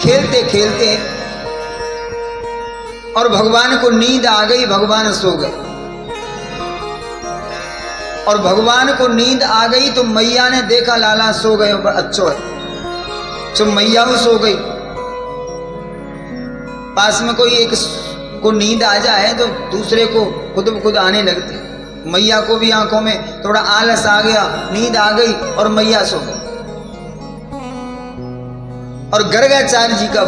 खेलते खेलते और भगवान को नींद आ गई, भगवान सो गए। और भगवान को नींद आ गई तो मैया ने देखा लाला सो गए, अच्छो है, तो मैया वो सो गई। पास में कोई एक को नींद आ जाए तो दूसरे को खुद ब खुद आने लगती। मैया को भी आंखों में थोड़ा आलस आ गया, नींद आ गई और मैया सो गई। और गर्गाचार्य जी का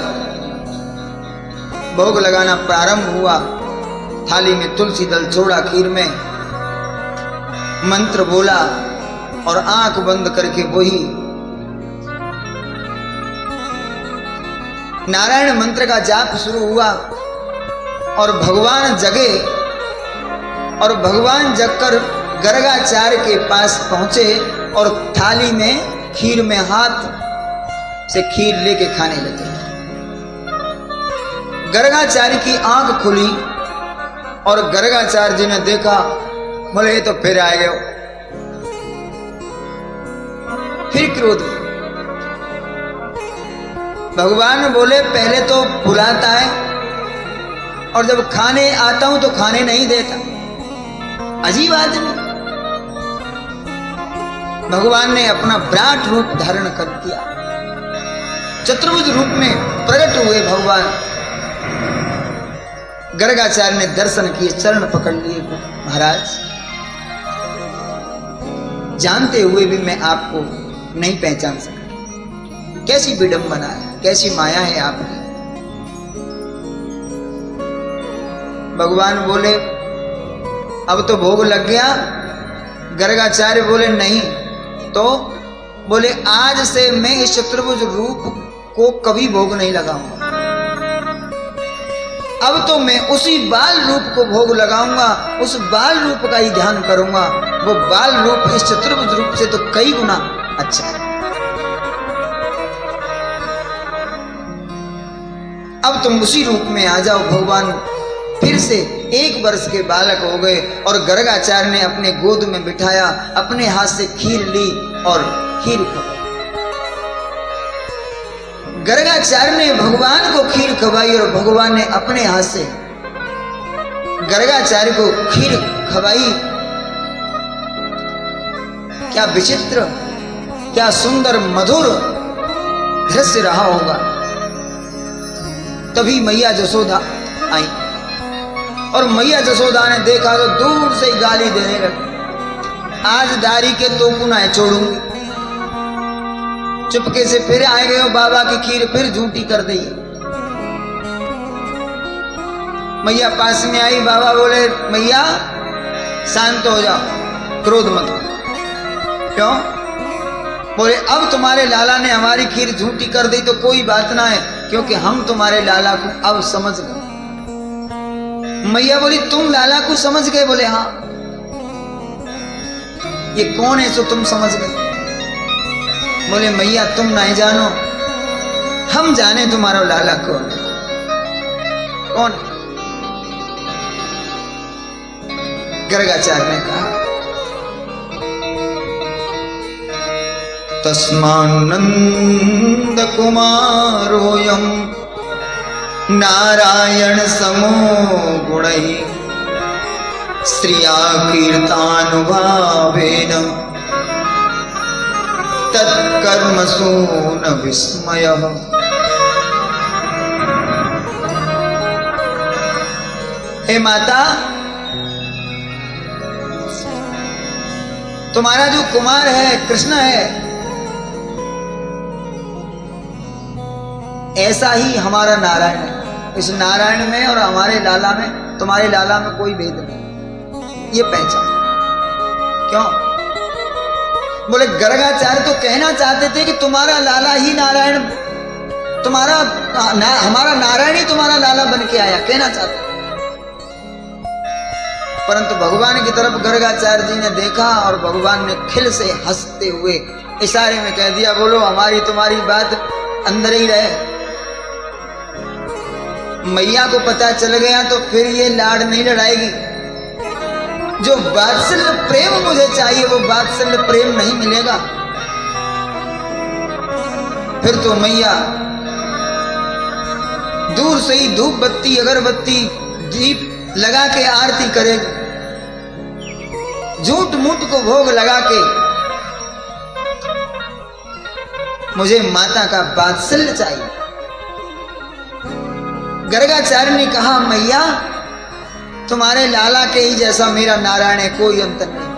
भोग लगाना प्रारंभ हुआ। थाली में तुलसी दल छोड़ा, खीर में मंत्र बोला और आंख बंद करके वही नारायण मंत्र का जाप शुरू हुआ। और भगवान जगे और भगवान जगकर गर्गाचार्य के पास पहुंचे और थाली में खीर में हाथ से खीर लेके खाने लगे। गर्गाचार्य की आंख खुली और गर्गाचार्य जी ने देखा, बोले ये तो फिर आ गए, फिर क्रोध। भगवान बोले पहले तो बुलाता है और जब खाने आता हूं तो खाने नहीं देता, अजीब आदमी। भगवान ने अपना विराट रूप धारण कर दिया, चतुर्भुज रूप में प्रकट हुए भगवान। गर्गाचार्य ने दर्शन किए, चरण पकड़ लिए। महाराज, जानते हुए भी मैं आपको नहीं पहचान सका, कैसी विडंबना है, कैसी माया है आपकी। भगवान बोले अब तो भोग लग गया। गर्गाचार्य बोले नहीं, तो बोले आज से मैं इस चतुर्भुज रूप को कभी भोग नहीं लगाऊंगा। अब तो मैं उसी बाल रूप को भोग लगाऊंगा, उस बाल रूप का ही ध्यान करूंगा। वो बाल रूप इस चतुर्भुज रूप से तो कई गुना अच्छा है। अब तुम उसी रूप में आ जाओ। भगवान फिर से 1 वर्ष के बालक हो गए और गर्गाचार्य ने अपने गोद में बिठाया, अपने हाथ से खीर ली और खीर खवाई। गर्गाचार्य ने भगवान को खीर खवाई और भगवान ने अपने हाथ से गर्गाचार्य को खीर खवाई। क्या विचित्र, क्या सुंदर मधुर दृश्य रहा होगा। तभी मैया जसोदा आई और मैया जसोदा ने देखा तो दूर से ही गाली देने लगी, आज दारी के तो गुनाह छोड़ूंगी। चुपके से फिर आए गए, बाबा की खीर फिर झूठी कर दी। मैया पास में आई, बाबा बोले मैया शांत हो जाओ, क्रोध मत करो। क्यों? बोले अब तुम्हारे लाला ने हमारी खीर झूठी कर दी तो कोई बात ना है, क्योंकि हम तुम्हारे लाला को अब समझ गए। मैया बोली तुम लाला को समझ गए? बोले हाँ। ये कौन है जो तुम समझ गए? बोले मैया तुम नहीं जानो, हम जाने तुम्हारा लाला कौन है। कौन? गर्गाचार्य ने कहा तस्मानंद कुमारोयम नारायण समो गुणैः श्रिया कीर्तानुभावेन तत्कर्मसु न विस्मयः। हे माता, तुम्हारा जो कुमार है कृष्ण है, ऐसा ही हमारा नारायण है। इस नारायण में और हमारे लाला में, तुम्हारे लाला में कोई भेद नहीं, ये पहचान। क्यों? बोले गर्गाचार्य तो कहना चाहते थे कि तुम्हारा लाला ही नारायण, तुम्हारा हमारा नारायण ही तुम्हारा लाला बन के आया, कहना चाहते। परंतु भगवान की तरफ गर्गाचार्य जी ने देखा और भगवान ने खिल से हंसते हुए इशारे में कह दिया, बोलो हमारी तुम्हारी बात अंदर ही रहे। मैया को पता चल गया तो फिर ये लाड नहीं लड़ाएगी। जो वात्सल्य प्रेम मुझे चाहिए वो वात्सल्य प्रेम नहीं मिलेगा। फिर तो मैया दूर से ही धूप बत्ती अगरबत्ती दीप लगा के आरती करे, झूठ मूठ को भोग लगा के मुझे माता का वात्सल्य चाहिए। गर्गाचार्य ने कहा मैया तुम्हारे लाला के ही जैसा मेरा नारायण है, कोई अंतर नहीं।